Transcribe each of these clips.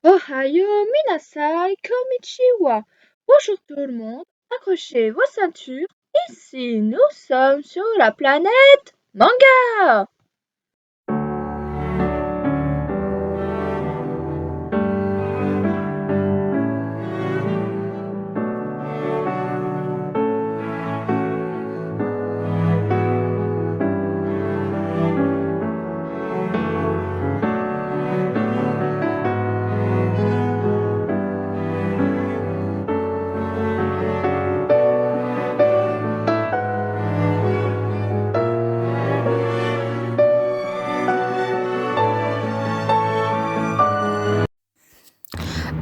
Ohio, Minasai, Konnichiwa. Bonjour tout le monde, accrochez vos ceintures. Ici, nous sommes sur la planète Manga.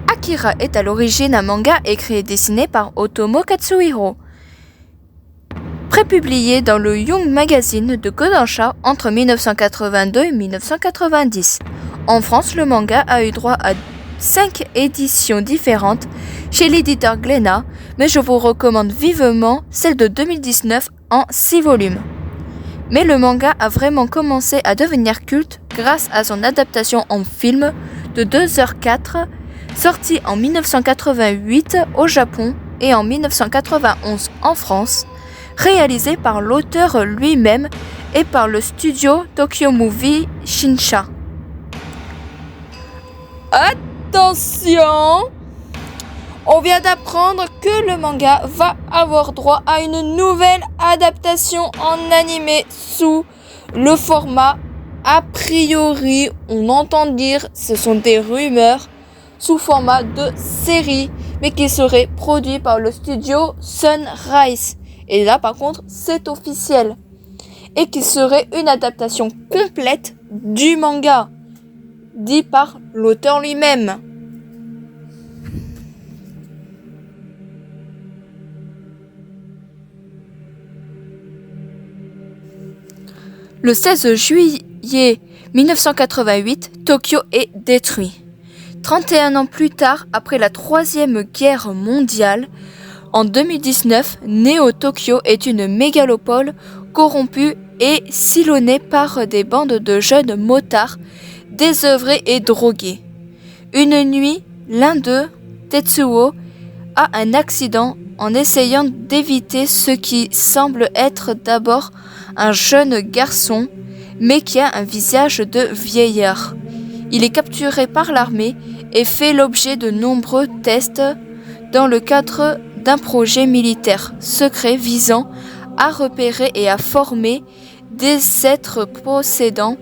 Akira est à l'origine un manga écrit et dessiné par Otomo Katsuhiro, prépublié dans le Young Magazine de Kodansha entre 1982 et 1990. En France, le manga a eu droit à 5 éditions différentes chez l'éditeur Glénat, mais je vous recommande vivement celle de 2019 en 6 volumes. Mais le manga a vraiment commencé à devenir culte grâce à son adaptation en film de 2h04, sorti en 1988 au Japon et en 1991 en France, réalisé par l'auteur lui-même et par le studio Tokyo Movie Shinsha. Attention! On vient d'apprendre que le manga va avoir droit à une nouvelle adaptation en animé sous le format, a priori, on entend dire, ce sont des rumeurs, sous format de série, mais qui serait produit par le studio Sunrise. Et là, par contre, c'est officiel. Et qui serait une adaptation complète du manga, dit par l'auteur lui-même. Le 16 juillet 1988, Tokyo est détruit. 31 ans plus tard, après la Troisième Guerre mondiale, en 2019, Néo-Tokyo est une mégalopole corrompue et sillonnée par des bandes de jeunes motards désœuvrés et drogués. Une nuit, l'un d'eux, Tetsuo, a un accident en essayant d'éviter ce qui semble être d'abord un jeune garçon, mais qui a un visage de vieillard. Il est capturé par l'armée et fait l'objet de nombreux tests dans le cadre d'un projet militaire secret visant à repérer et à former des êtres possédant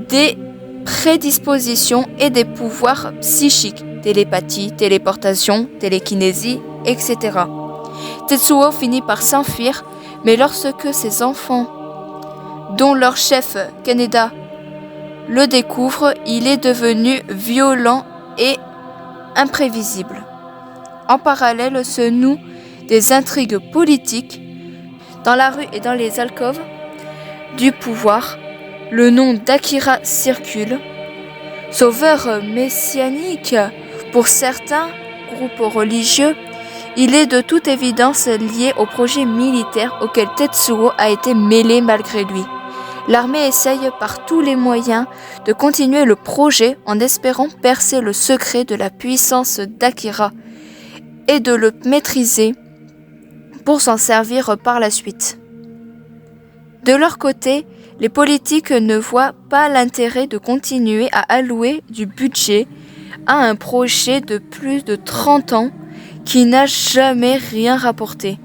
des prédispositions et des pouvoirs psychiques, télépathie, téléportation, télékinésie, etc. Tetsuo finit par s'enfuir, mais lorsque ses enfants, dont leur chef Kaneda, le découvre, il est devenu violent et imprévisible. En parallèle se nouent des intrigues politiques. Dans la rue et dans les alcôves du pouvoir, le nom d'Akira circule. Sauveur messianique pour certains groupes religieux, il est de toute évidence lié au projet militaire auquel Tetsuo a été mêlé malgré lui. L'armée essaye par tous les moyens de continuer le projet en espérant percer le secret de la puissance d'Akira et de le maîtriser pour s'en servir par la suite. De leur côté, les politiques ne voient pas l'intérêt de continuer à allouer du budget à un projet de plus de 30 ans qui n'a jamais rien rapporté.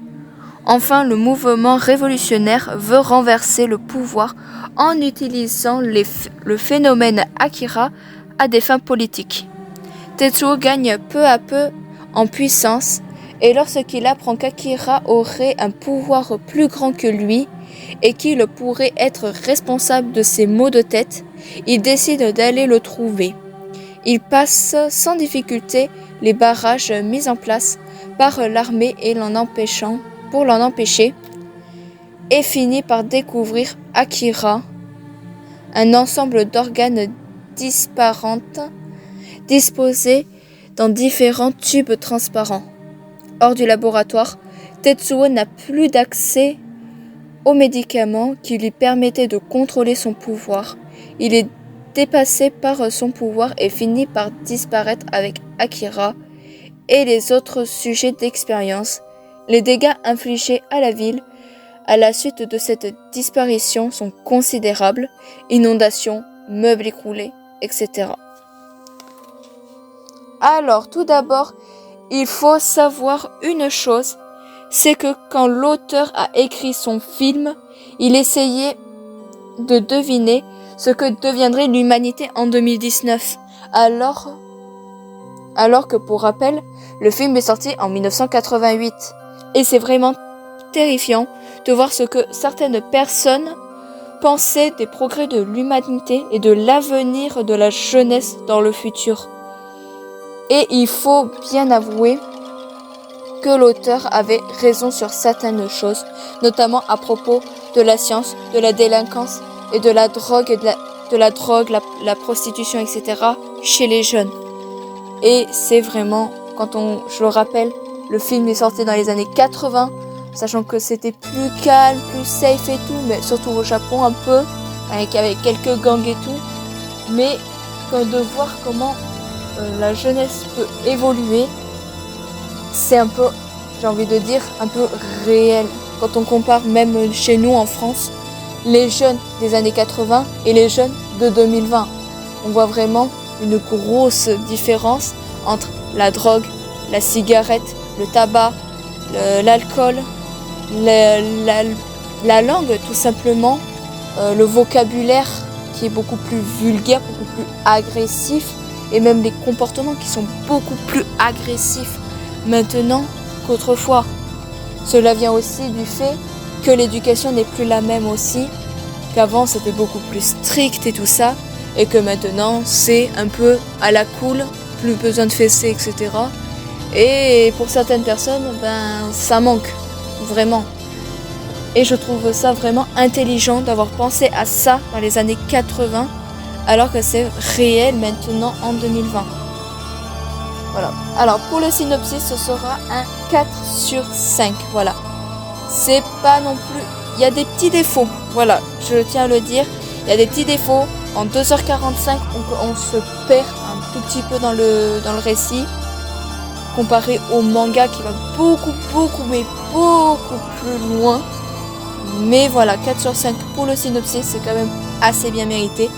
Enfin, le mouvement révolutionnaire veut renverser le pouvoir en utilisant le phénomène Akira à des fins politiques. Tetsuo gagne peu à peu en puissance et lorsqu'il apprend qu'Akira aurait un pouvoir plus grand que lui et qu'il pourrait être responsable de ses maux de tête, il décide d'aller le trouver. Il passe sans difficulté les barrages mis en place par l'armée pour l'en empêcher, et finit par découvrir Akira, un ensemble d'organes disparants disposés dans différents tubes transparents. Hors du laboratoire, Tetsuo n'a plus d'accès aux médicaments qui lui permettaient de contrôler son pouvoir. Il est dépassé par son pouvoir et finit par disparaître avec Akira et les autres sujets d'expérience. Les dégâts infligés à la ville à la suite de cette disparition sont considérables, inondations, meubles écroulés, etc. Alors, tout d'abord, il faut savoir une chose, c'est que quand l'auteur a écrit son film, il essayait de deviner ce que deviendrait l'humanité en 2019. Alors que pour rappel, le film est sorti en 1988. Et c'est vraiment terrifiant de voir ce que certaines personnes pensaient des progrès de l'humanité et de l'avenir de la jeunesse dans le futur. Et il faut bien avouer que l'auteur avait raison sur certaines choses, notamment à propos de la science, de la délinquance et de la drogue, la prostitution, etc. chez les jeunes. Et c'est vraiment, je le rappelle, le film est sorti dans les années 80, sachant que c'était plus calme, plus safe et tout, mais surtout au Japon un peu, avec quelques gangs et tout. Mais de voir comment la jeunesse peut évoluer, c'est un peu, j'ai envie de dire, un peu réel. Quand on compare même chez nous en France, les jeunes des années 80 et les jeunes de 2020. On voit vraiment une grosse différence entre la drogue, la cigarette, le tabac, l'alcool, la langue tout simplement, le vocabulaire qui est beaucoup plus vulgaire, beaucoup plus agressif, et même les comportements qui sont beaucoup plus agressifs maintenant qu'autrefois. Cela vient aussi du fait que l'éducation n'est plus la même aussi, qu'avant c'était beaucoup plus strict et tout ça, et que maintenant c'est un peu à la cool, plus besoin de fesser, etc. Et pour certaines personnes, ça manque, vraiment. Et je trouve ça vraiment intelligent d'avoir pensé à ça dans les années 80, alors que c'est réel maintenant en 2020. Voilà. Alors pour le synopsis, ce sera un 4 sur 5. Voilà. C'est pas non plus... Il y a des petits défauts. Voilà, je tiens à le dire. Il y a des petits défauts. En 2h45, on se perd un tout petit peu dans le récit, comparé au manga qui va beaucoup plus loin. Mais voilà, 4 sur 5 pour le synopsis, c'est quand même assez bien mérité.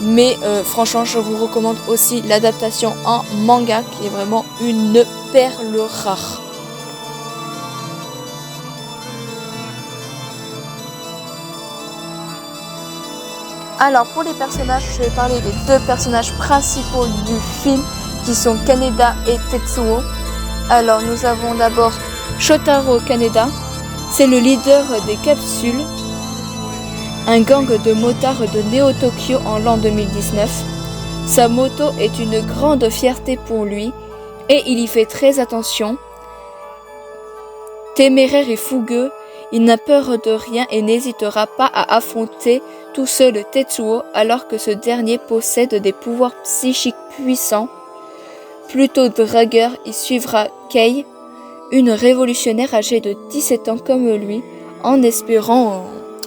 Mais franchement, je vous recommande aussi l'adaptation en manga, qui est vraiment une perle rare. Alors pour les personnages, je vais parler des deux personnages principaux du film, qui sont Kaneda et Tetsuo. Alors nous avons d'abord Shotaro Kaneda, c'est le leader des Capsules, un gang de motards de Néo-Tokyo en l'an 2019. Sa moto est une grande fierté pour lui et il y fait très attention. Téméraire et fougueux, il n'a peur de rien et n'hésitera pas à affronter tout seul Tetsuo alors que ce dernier possède des pouvoirs psychiques puissants. Plutôt dragueur, il suivra Kei, une révolutionnaire âgée de 17 ans comme lui, en espérant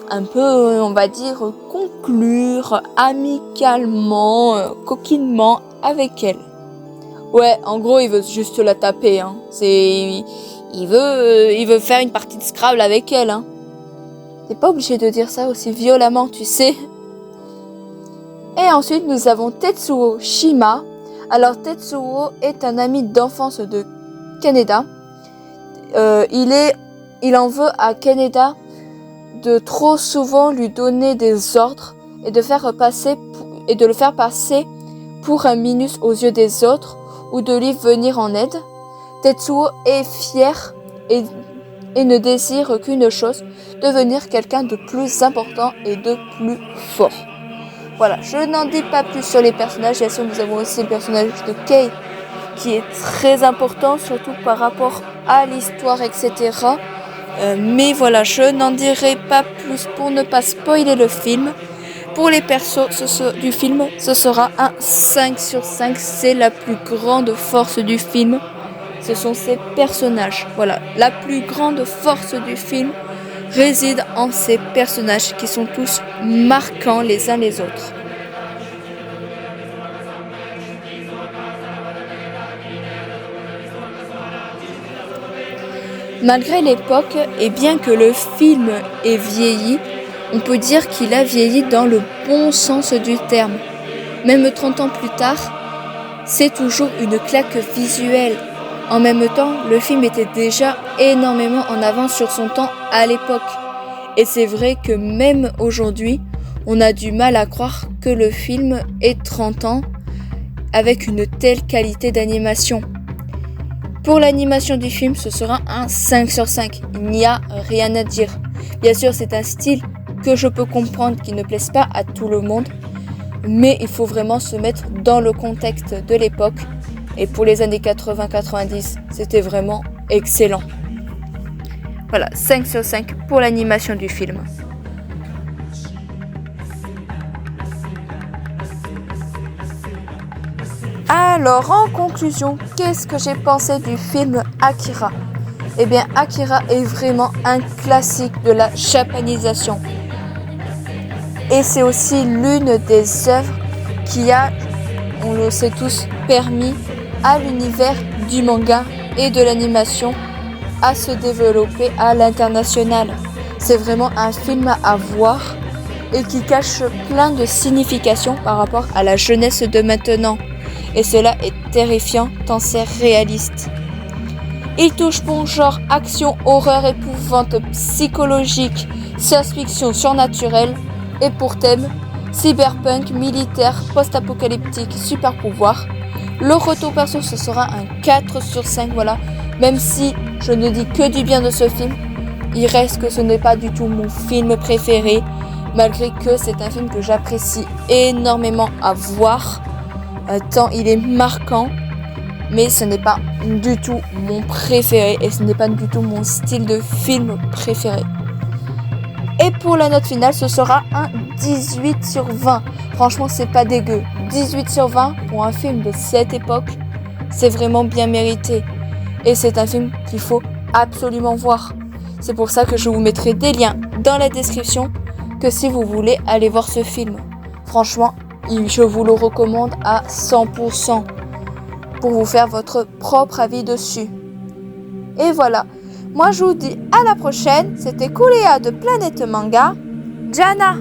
un peu, on va dire, conclure amicalement, coquinement avec elle. Ouais, en gros, il veut juste la taper, hein. Il veut faire une partie de Scrabble avec elle, hein. T'es pas obligé de dire ça aussi violemment, tu sais. Et ensuite, nous avons Tetsuo Shima. Alors, Tetsuo est un ami d'enfance de Kaneda. Il en veut à Kaneda de trop souvent lui donner des ordres et de le faire passer pour un minus aux yeux des autres ou de lui venir en aide. Tetsuo est fier et ne désire qu'une chose, devenir quelqu'un de plus important et de plus fort. Voilà, je n'en dis pas plus sur les personnages. Bien sûr, nous avons aussi le personnage de Kei qui est très important, surtout par rapport à l'histoire, etc. Mais voilà, je n'en dirai pas plus pour ne pas spoiler le film. Pour les persos du film, ce sera un 5 sur 5. C'est la plus grande force du film. Ce sont ces personnages. Voilà, la plus grande force du film réside en ces personnages qui sont tous marquants les uns les autres. Malgré l'époque, et bien que le film ait vieilli, on peut dire qu'il a vieilli dans le bon sens du terme. Même 30 ans plus tard, c'est toujours une claque visuelle. En même temps, le film était déjà énormément en avance sur son temps à l'époque. Et c'est vrai que même aujourd'hui, on a du mal à croire que le film ait 30 ans avec une telle qualité d'animation. Pour l'animation du film, ce sera un 5 sur 5. Il n'y a rien à dire. Bien sûr, c'est un style que je peux comprendre qui ne plaise pas à tout le monde, mais il faut vraiment se mettre dans le contexte de l'époque. Et pour les années 80-90, c'était vraiment excellent. Voilà, 5 sur 5 pour l'animation du film. Alors, en conclusion, qu'est-ce que j'ai pensé du film Akira ? Eh bien, Akira est vraiment un classique de la japanisation. Et c'est aussi l'une des œuvres qui a, on le sait tous, permis à l'univers du manga et de l'animation à se développer à l'international. C'est vraiment un film à voir et qui cache plein de significations par rapport à la jeunesse de maintenant. Et cela est terrifiant tant c'est réaliste. Il touche bon genre action, horreur, épouvante, psychologique, science-fiction surnaturelle et pour thème cyberpunk, militaire, post-apocalyptique, super pouvoir. Le retour perso, ce sera un 4 sur 5, voilà. Même si je ne dis que du bien de ce film, il reste que ce n'est pas du tout mon film préféré, malgré que c'est un film que j'apprécie énormément à voir, tant il est marquant, mais ce n'est pas du tout mon préféré et ce n'est pas du tout mon style de film préféré. Et pour la note finale, ce sera un 18 sur 20. Franchement, c'est pas dégueu. 18 sur 20 pour un film de cette époque, c'est vraiment bien mérité. Et c'est un film qu'il faut absolument voir. C'est pour ça que je vous mettrai des liens dans la description que si vous voulez aller voir ce film. Franchement, je vous le recommande à 100% pour vous faire votre propre avis dessus. Et voilà. Moi, je vous dis à la prochaine. C'était Kuléa de Planète Manga. Jana!